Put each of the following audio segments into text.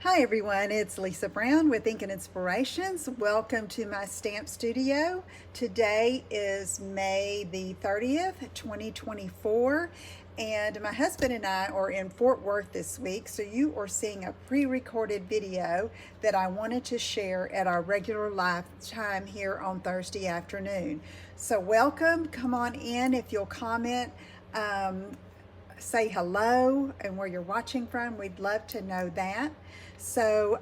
Hi everyone, it's Lisa Brown with Ink and Inspirations. Welcome to my stamp studio. Today is May the 30th, 2024, and my husband and I are in Fort Worth this week, so you are seeing a pre-recorded video that I wanted to share at our regular live time here on Thursday afternoon. So welcome, come on in. If you'll comment, say hello and where you're watching from. We'd love to know that. So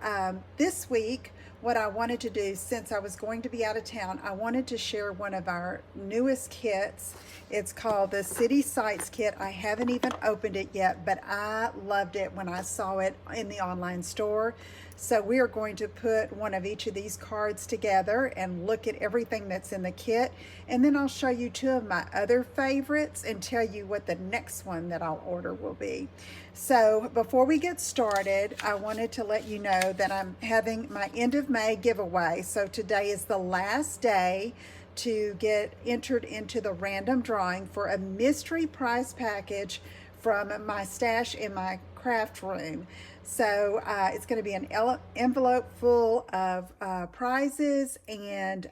this week, what I wanted to do, since I was going to be out of town, I wanted to share one of our newest kits. It's called the City Sites Kit. I haven't even opened it yet, but I loved it when I saw it in the online store. So we are going to put one of each of these cards together and look at everything that's in the kit. And then I'll show you two of my other favorites and tell you what the next one that I'll order will be. So before we get started, I wanted to let you know that I'm having my end of May giveaway. So today is the last day to get entered into the random drawing for a mystery prize package from my stash in my craft room. So it's going to be an envelope full of prizes and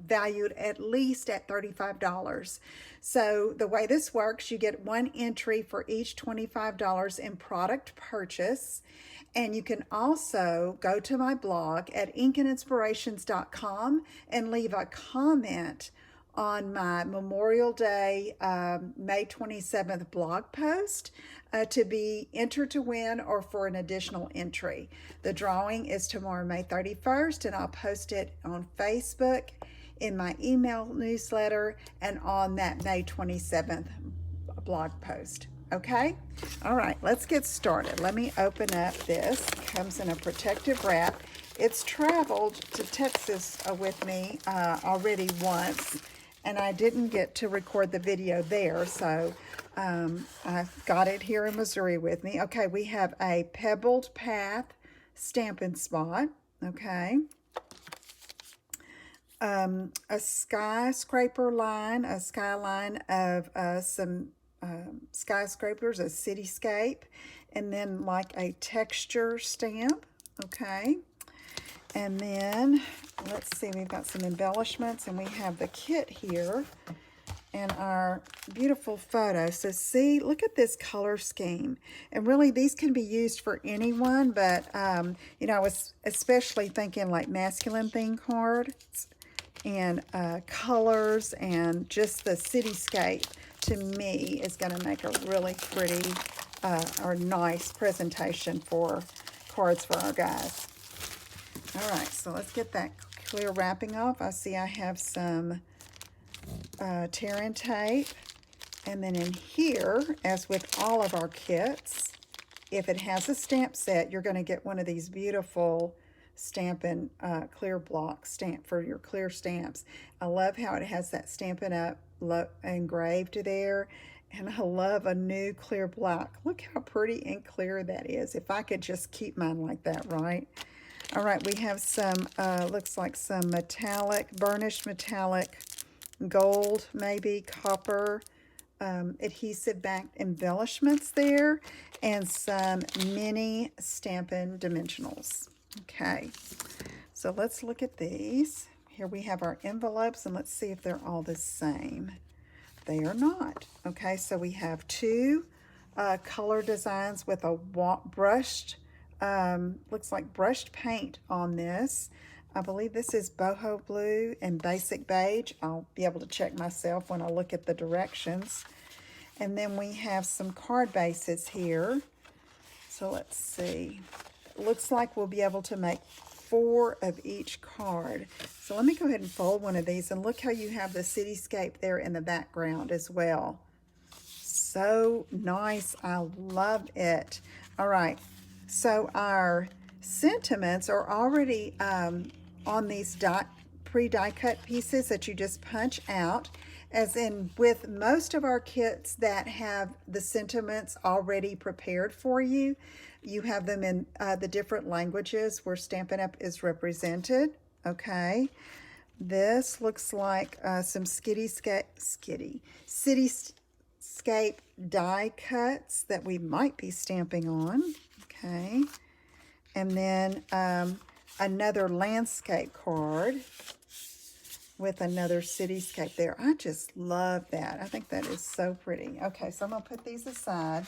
valued at least at $35. So the way this works, you get one entry for each $25 in product purchase. And you can also go to my blog at inkandinspirations.com and leave a comment on my Memorial Day, May 27th blog post to be entered to win or for an additional entry. The drawing is tomorrow, May 31st, and I'll post it on Facebook, in my email newsletter, and on that May 27th blog post. Okay? All right, let's get started. Let me open up this. It comes in a protective wrap. It's traveled to Texas with me already once, and I didn't get to record the video there, so I've got it here in Missouri with me. Okay, we have a Pebbled Path Stampin' Spot, okay. A skyscraper line, a skyline of some skyscrapers, a cityscape, and then like a texture stamp, okay. And then, let's see, we've got some embellishments, and we have the kit here and our beautiful photo. So see, look at this color scheme. And really, these can be used for anyone, but, you know, I was especially thinking like masculine theme cards and colors, and just the cityscape, to me, is going to make a really pretty or nice presentation for cards for our guys. All right, so let's get that clear wrapping off. I see I have some tear-in tape. And then in here, as with all of our kits, if it has a stamp set, you're going to get one of these beautiful Stampin' clear block stamp for your clear stamps. I love how it has that Stampin' Up! Engraved there. And I love a new clear block. Look how pretty and clear that is. If I could just keep mine like that, right? All right, we have some, looks like some metallic, burnished metallic gold, maybe copper, adhesive backed embellishments there, and some mini Stampin' dimensionals. Okay, so let's look at these. Here we have our envelopes, and let's see if they're all the same. They are not. Okay, so we have two color designs with a brushed, looks like brushed paint on this. I believe this is boho blue and basic beige. I'll be able to check myself when I look at the directions. And then we have some card bases here. So let's see. It looks like we'll be able to make 4 of each card. So let me go ahead and fold one of these, and look how you have the cityscape there in the background as well. So nice. I love it. All right. So our sentiments are already on these pre-die cut pieces that you just punch out, as in with most of our kits that have the sentiments already prepared for you. You have them in the different languages where Stampin' Up! Is represented, okay? This looks like some cityscape die cuts that we might be stamping on, okay? And then another landscape card with another cityscape there. I just love that. I think that is so pretty. Okay, so I'm going to put these aside.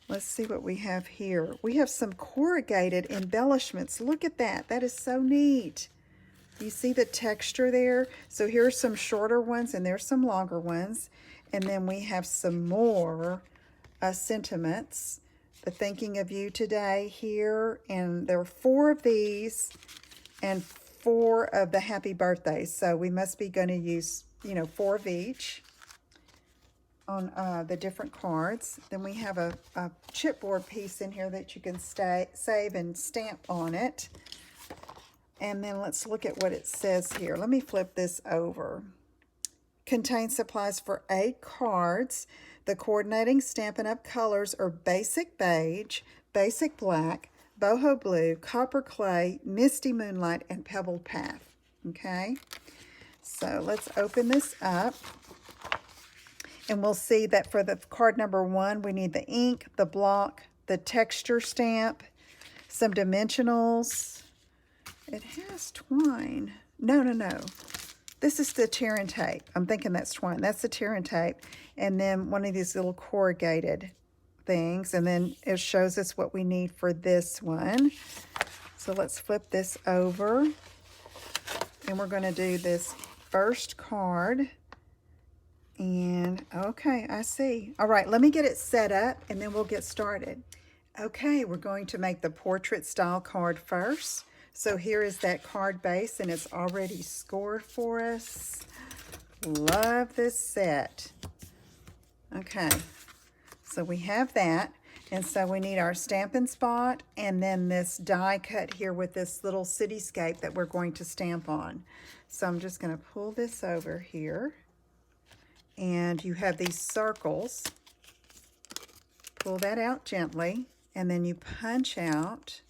Let's see what we have here. We have some corrugated embellishments. Look at that. That is so neat. You see the texture there? So here are some shorter ones and there's some longer ones. And then we have some more sentiments. The thinking of you today here. And there are 4 of these and 4 of the happy birthdays. So we must be going to use, 4 of each on the different cards. Then we have a chipboard piece in here that you can save and stamp on it. And then let's look at what it says here. Let me flip this over. Contains supplies for 8 cards. The coordinating Stampin' Up! Colors are Basic Beige, Basic Black, Boho Blue, Copper Clay, Misty Moonlight, and Pebbled Path. Okay, so let's open this up. And we'll see that for the card number 1, we need the ink, the block, the texture stamp, some dimensionals. It has twine. No. This is the tear and tape. I'm thinking that's twine. That's the tear and tape. And then one of these little corrugated things. And then it shows us what we need for this one. So let's flip this over. And we're going to do this first card. And okay, I see. All right, let me get it set up and then we'll get started. Okay, we're going to make the portrait style card first. So here is that card base and it's already scored for us. Love this set. Okay, so we have that. And so we need our Stampin' Spot and then this die cut here with this little cityscape that we're going to stamp on. So I'm just going to pull this over here. And you have these circles. Pull that out gently. And then you punch out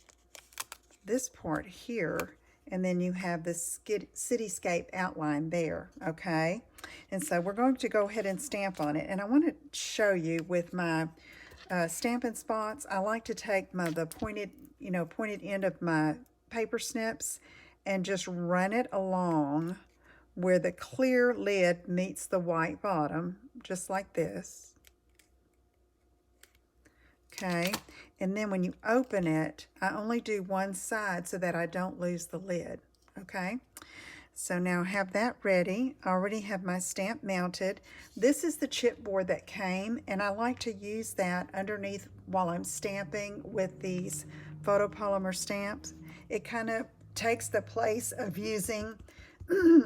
this part here, and then you have this cityscape outline there, okay? And so we're going to go ahead and stamp on it. And I want to show you with my Stampin' Spots, I like to take the pointed end of my paper snips and just run it along where the clear lid meets the white bottom, just like this. Okay, and then when you open it, I only do one side so that I don't lose the lid, okay? So now I have that ready. I already have my stamp mounted. This is the chipboard that came, and I like to use that underneath while I'm stamping with these photopolymer stamps. It kind of takes the place of using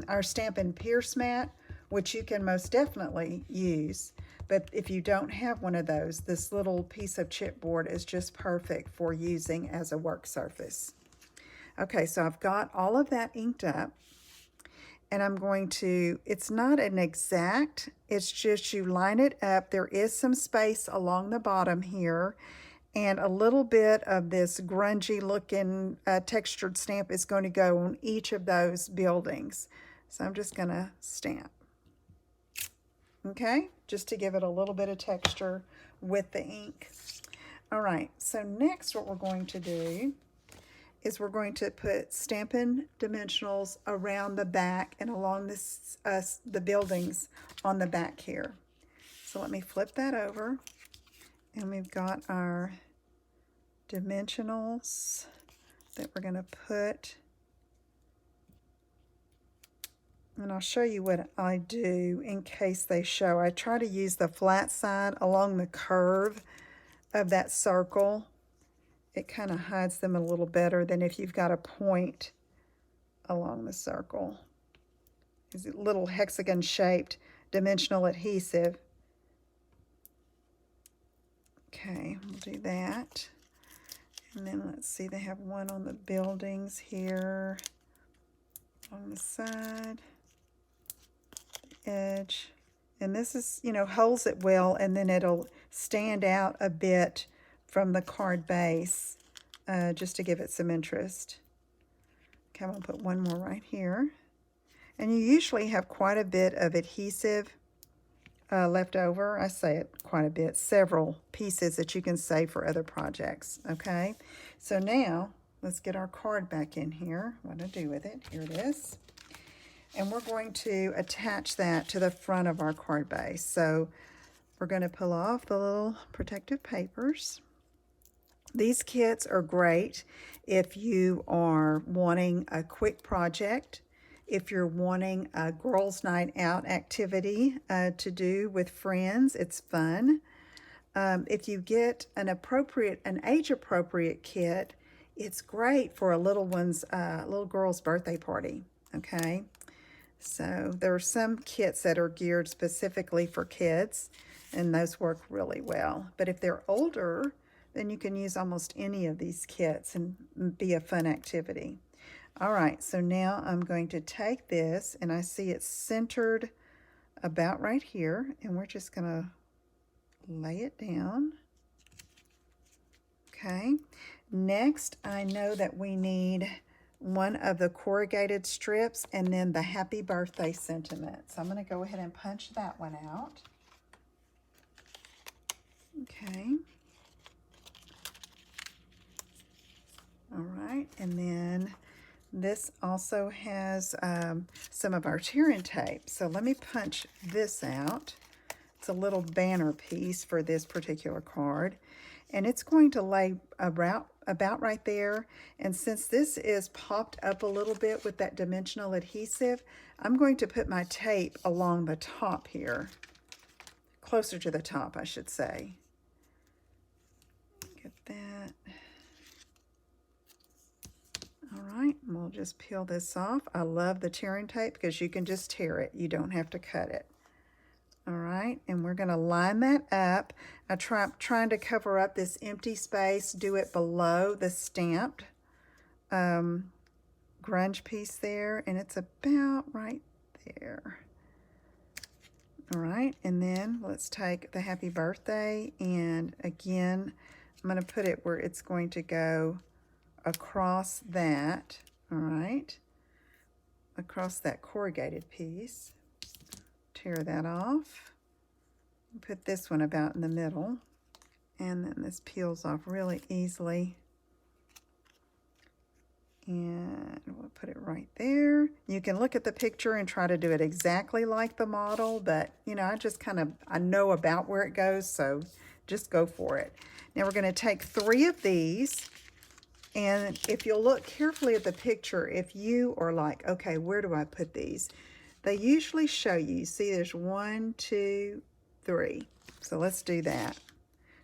our Stampin' Pierce mat, which you can most definitely use. But if you don't have one of those, this little piece of chipboard is just perfect for using as a work surface. Okay, so I've got all of that inked up. And I'm going to, it's not an exact, it's just you line it up. There is some space along the bottom here. And a little bit of this grungy looking textured stamp is going to go on each of those buildings. So I'm just going to stamp. Okay, just to give it a little bit of texture with the ink. All right, so next what we're going to do is we're going to put Stampin' Dimensionals around the back and along this the buildings on the back here. So let me flip that over, and we've got our dimensionals that we're going to put. And I'll show you what I do in case they show. I try to use the flat side along the curve of that circle. It kind of hides them a little better than if you've got a point along the circle. It's a little hexagon-shaped dimensional adhesive. Okay, we'll do that. And then let's see, they have one on the buildings here on the side. Edge, and this is, holds it well, and then it'll stand out a bit from the card base just to give it some interest. Okay, I'm going to put one more right here. And you usually have quite a bit of adhesive left over. I say it quite a bit, several pieces that you can save for other projects, okay? So now, let's get our card back in here. What to do with it? Here it is. And we're going to attach that to the front of our card base. So we're going to pull off the little protective papers. These kits are great if you are wanting a quick project, if you're wanting a girls' night out activity to do with friends. It's fun. If you get an age-appropriate kit, it's great for a little girl's birthday party, okay? So there are some kits that are geared specifically for kids, and those work really well. But if they're older, then you can use almost any of these kits and be a fun activity. All right, so now I'm going to take this, and I see it's centered about right here, and we're just going to lay it down. Okay, next I know that we need one of the corrugated strips and then the happy birthday sentiment. So I'm going to go ahead and punch that one out. Okay. All right, and then this also has some of our tearing tape. So let me punch this out. It's a little banner piece for this particular card. And it's going to lay about right there. And since this is popped up a little bit with that dimensional adhesive, I'm going to put my tape along the top here. Closer to the top, I should say. Get that. All right, and we'll just peel this off. I love the tearing tape because you can just tear it. You don't have to cut it. All right, and we're going to line that up. I'm trying to cover up this empty space, do it below the stamped grunge piece there, and it's about right there. All right, and then let's take the happy birthday, and again, I'm going to put it where it's going to go across that, all right, across that corrugated piece. Tear that off. Put this one about in the middle, and then this peels off really easily. And we'll put it right there. You can look at the picture and try to do it exactly like the model, but you know, I know about where it goes, so just go for it. Now we're going to take 3 of these, and if you'll look carefully at the picture, if you are like, okay, where do I put these? They usually show you, see there's 1, 2, 3. So let's do that.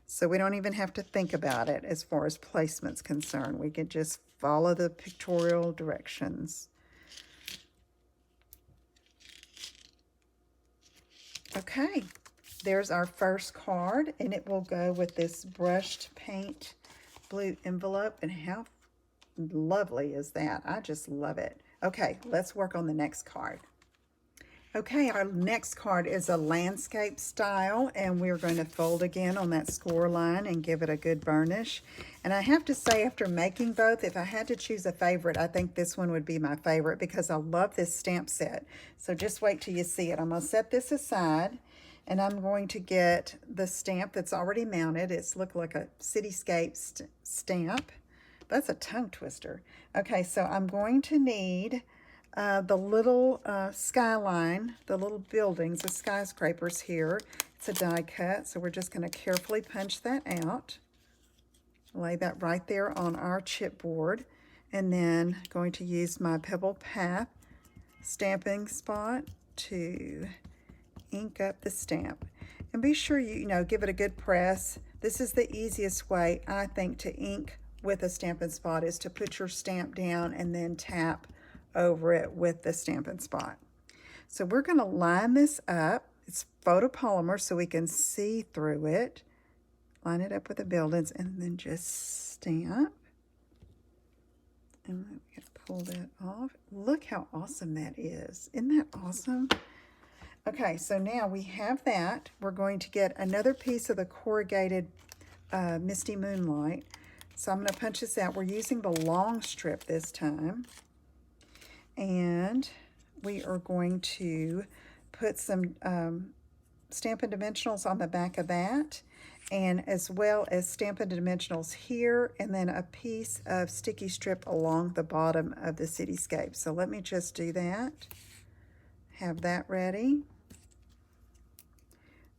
So we don't even have to think about it as far as placement's concerned. We can just follow the pictorial directions. Okay, there's our first card, and it will go with this brushed paint blue envelope. And how lovely is that? I just love it. Okay, let's work on the next card. Okay, our next card is a landscape style, and we're going to fold again on that score line and give it a good burnish. And I have to say, after making both, if I had to choose a favorite, I think this one would be my favorite because I love this stamp set. So just wait till you see it. I'm going to set this aside, and I'm going to get the stamp that's already mounted. It's looked like a cityscape stamp. That's a tongue twister. Okay, so I'm going to need the little skyline, the little buildings, the skyscrapers here. It's a die cut, so we're just going to carefully punch that out. Lay that right there on our chipboard, and then going to use my Pebble Path stamping spot to ink up the stamp. And be sure you give it a good press. This is the easiest way, I think, to ink with a Stampin' Spot, is to put your stamp down and then tap over it with the Stampin' Spot. So we're going to line this up. It's photopolymer, so we can see through it. Line it up with the buildings, and then just stamp. And then we can pull that off. Look how awesome that is. Isn't that awesome? Okay, so now we have that. We're going to get another piece of the corrugated Misty Moonlight. So I'm going to punch this out. We're using the long strip this time. And we are going to put some Stampin' Dimensionals on the back of that, and as well as Stampin' Dimensionals here, and then a piece of sticky strip along the bottom of the cityscape. So let me just do that. Have that ready.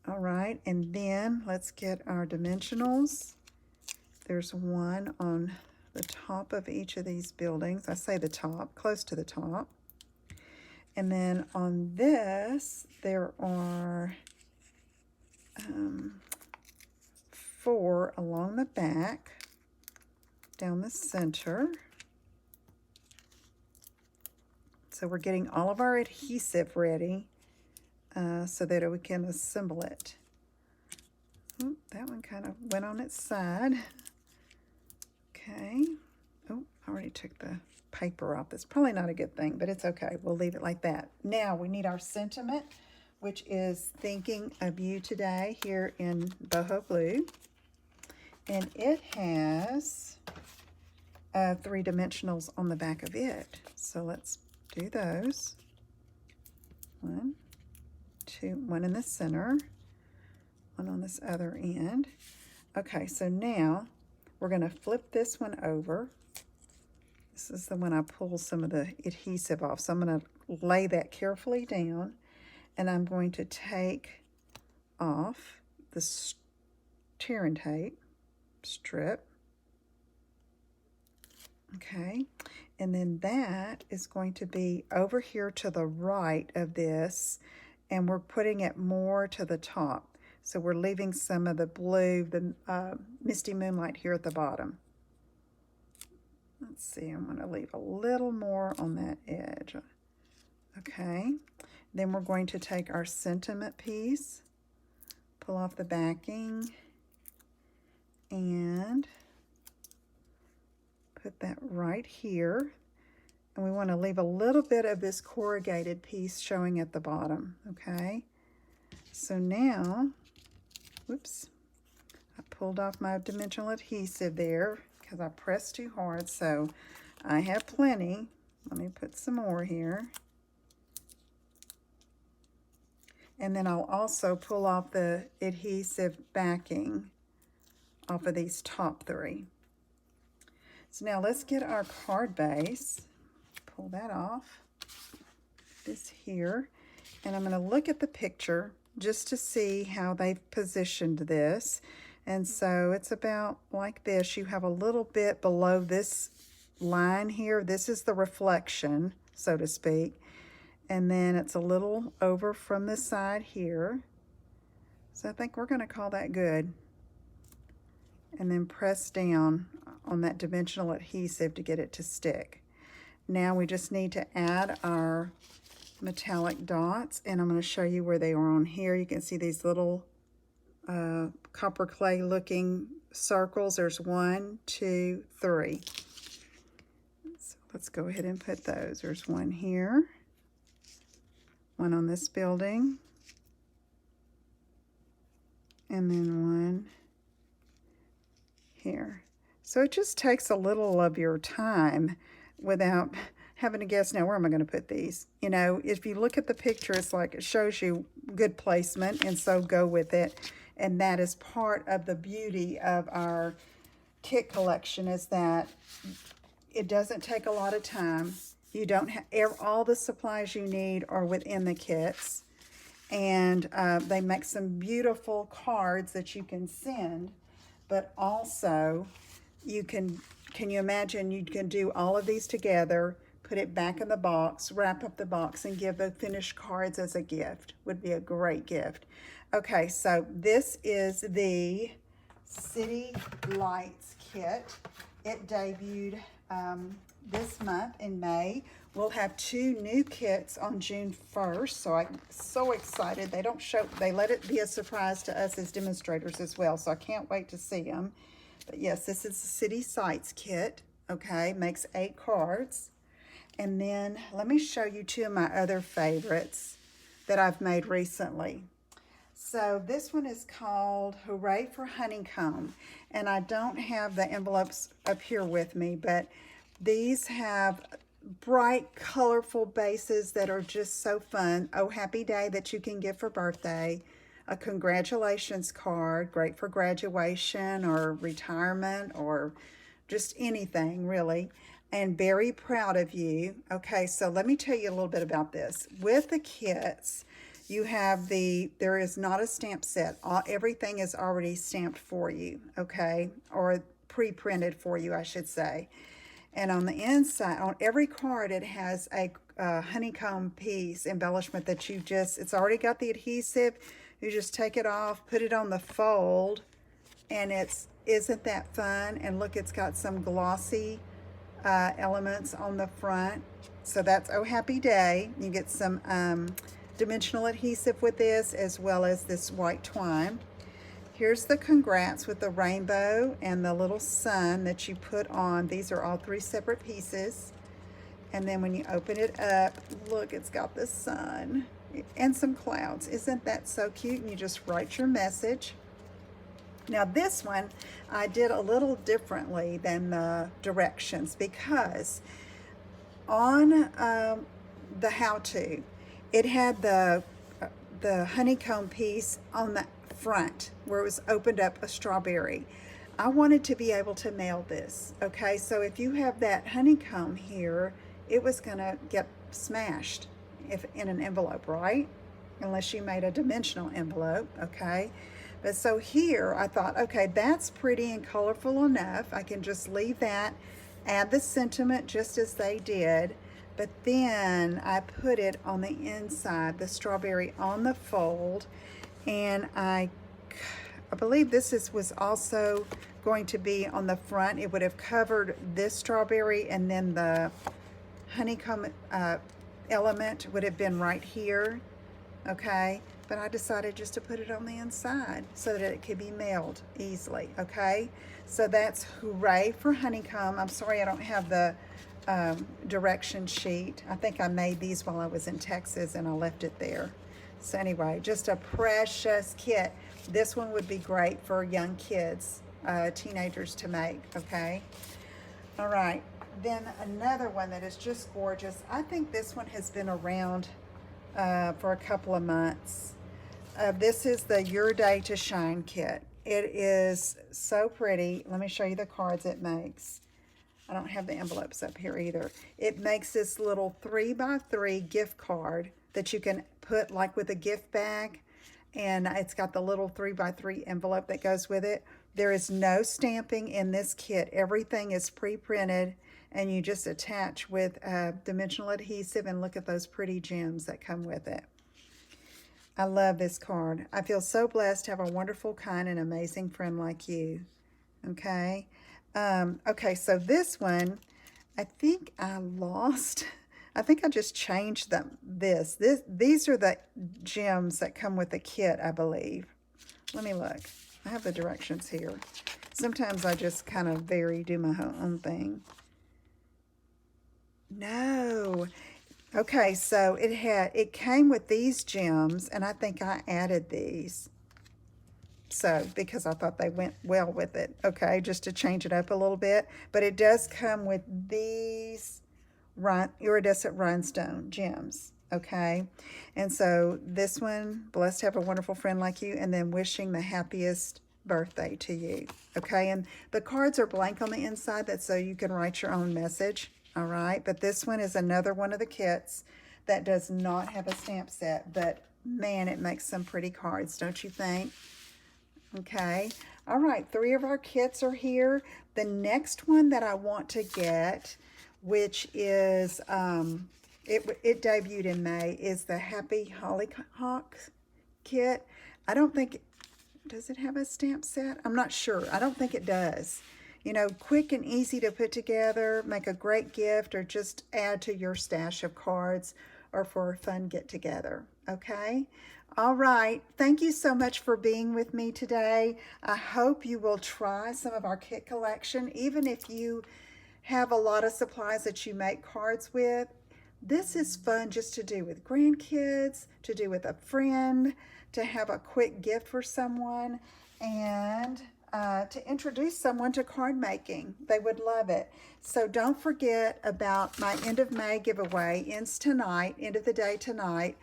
All right, and then let's get our dimensionals. There's one on the top of each of these buildings. I say the top, close to the top. And then on this, there are 4 along the back, down the center. So we're getting all of our adhesive ready so that we can assemble it. Oop, that one kind of went on its side. Okay. Oh, I already took the paper off. That's probably not a good thing, but it's okay. We'll leave it like that. Now we need our sentiment, which is thinking of you today, here in boho blue. And it has 3 dimensionals on the back of it. So let's do those. 1, 2, 1 in the center, 1 on this other end. Okay, so now we're going to flip this one over. This is the one I pulled some of the adhesive off. So I'm going to lay that carefully down, and I'm going to take off the tear and tape strip. Okay, and then that is going to be over here to the right of this, and we're putting it more to the top. So we're leaving some of the blue, the Misty Moonlight here at the bottom. Let's see, I'm going to leave a little more on that edge. Okay, then we're going to take our sentiment piece, pull off the backing, and put that right here. And we want to leave a little bit of this corrugated piece showing at the bottom, okay? So now, whoops, I pulled off my dimensional adhesive there because I pressed too hard, so I have plenty. Let me put some more here. And then I'll also pull off the adhesive backing off of these top 3. So now let's get our card base. Pull that off. This here. And I'm going to look at the picture just to see how they've positioned this. And so it's about like this. You have a little bit below this line here. This is the reflection, so to speak. And then it's a little over from the side here. So I think we're going to call that good. And then press down on that dimensional adhesive to get it to stick. Now we just need to add our metallic dots, and I'm going to show you where they are on here. You can see these little copper clay looking circles. There's 1, 2, 3. So let's go ahead and put those. There's 1 here, 1 on this building, and then 1 here. So it just takes a little of your time without having to guess, now where am I going to put these? You know, if you look at the picture, it's like it shows you good placement, and so go with it. And that is part of the beauty of our kit collection, is that it doesn't take a lot of time. You don't have, all the supplies you need are within the kits. And they make some beautiful cards that you can send, but also you can you imagine you can do all of these together, put it back in the box, wrap up the box, and give the finished cards as a gift. Would be a great gift. Okay, so this is the City Lights kit. It debuted this month in May. We'll have 2 new kits on June 1st, so I'm so excited. They don't show, they let it be a surprise to us as demonstrators as well, so I can't wait to see them. But yes, this is the City Sights kit, okay? Makes 8 cards. And then let me show you 2 of my other favorites that I've made recently. So this one is called Hooray for Honeycomb. And I don't have the envelopes up here with me, but these have bright, colorful bases that are just so fun. Oh, happy day that you can give for birthday. a congratulations card, great for graduation or retirement or just anything really, and very proud of you. Okay, so let me tell you a little bit about this. With the kits, you have there is not a stamp set. Everything is already stamped for you, okay, or pre-printed for you, I should say. And on the inside, on every card, it has a honeycomb piece embellishment that it's already got the adhesive. You just take it off, put it on the fold, and isn't that fun? And look, it's got some glossy elements on the front. So that's Oh Happy Day. You get some dimensional adhesive with this, as well as this white twine. Here's the congrats with the rainbow and the little sun that you put on. These are all 3 separate pieces. And then when you open it up, look, it's got the sun and some clouds. Isn't that so cute? And you just write your message. Now this one, I did a little differently than the directions, because on the how-to, it had the honeycomb piece on the front where it was opened up a strawberry. I wanted to be able to mail this, okay? So if you have that honeycomb here, it was gonna get smashed if in an envelope, right? Unless you made a dimensional envelope, okay? But so here I thought, okay, that's pretty and colorful enough. I can just leave that, add the sentiment just as they did, but then I put it on the inside, the strawberry on the fold, and I believe this was also going to be on the front. It would have covered this strawberry, and then the honeycomb element would have been right here, okay? But I decided just to put it on the inside so that it could be mailed easily, okay? So that's hooray for honeycomb. I'm sorry I don't have the direction sheet. I think I made these while I was in Texas and I left it there. So anyway, just a precious kit. This one would be great for young kids, teenagers to make, okay? All right, then another one that is just gorgeous. I think this one has been around for a couple of months. This is the Your Day to Shine kit. It is so pretty. Let me show you the cards it makes. I don't have the envelopes up here either. It makes this little 3x3 gift card that you can put like with a gift bag, and it's got the little 3x3 envelope that goes with it. There is no stamping in this kit. Everything is pre-printed, and you just attach with dimensional adhesive, and look at those pretty gems that come with it. I love this card. I feel so blessed to have a wonderful, kind, and amazing friend like you. Okay. Okay, so this one, I think I lost. I think I just changed them. These are the gems that come with the kit, I believe. Let me look. I have the directions here. Sometimes I just kind of do my own thing. No. Okay, so it came with these gems, and I think I added these. So, because I thought they went well with it, okay, just to change it up a little bit. But it does come with these iridescent rhinestone gems, okay? And so this one, blessed to have a wonderful friend like you, and then wishing the happiest birthday to you, okay? And the cards are blank on the inside, that's so you can write your own message, all right? But this one is another one of the kits that does not have a stamp set, but man, it makes some pretty cards, don't you think? Okay, all right, 3 of our kits are here. The next one that I want to get, which is, it debuted in May, is the Happy Hollyhock kit. I don't think, does it have a stamp set? I'm not sure. I don't think it does. You know, quick and easy to put together, make a great gift, or just add to your stash of cards, or for a fun get-together, okay? All right, thank you so much for being with me today. I hope you will try some of our kit collection, even if you have a lot of supplies that you make cards with. This is fun just to do with grandkids, to do with a friend, to have a quick gift for someone, and to introduce someone to card making. They would love it. So don't forget about my end of May giveaway. Ends tonight, end of the day tonight.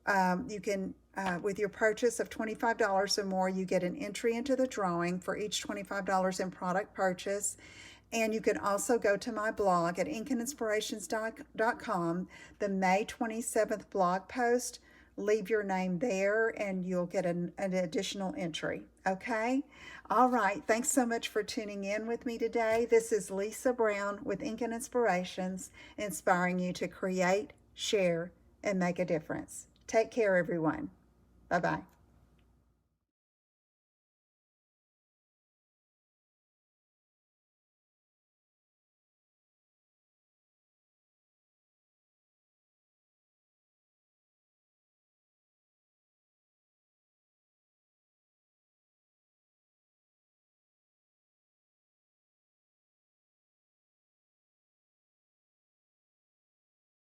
You can with your purchase of $25 or more, you get an entry into the drawing for each $25 in product purchase. And you can also go to my blog at inkinspirations.com, the May 27th blog post. Leave your name there and you'll get an additional entry. Okay? All right. Thanks so much for tuning in with me today. This is Lisa Brown with Inkin Inspirations, inspiring you to create, share, and make a difference. Take care, everyone. Bye-bye.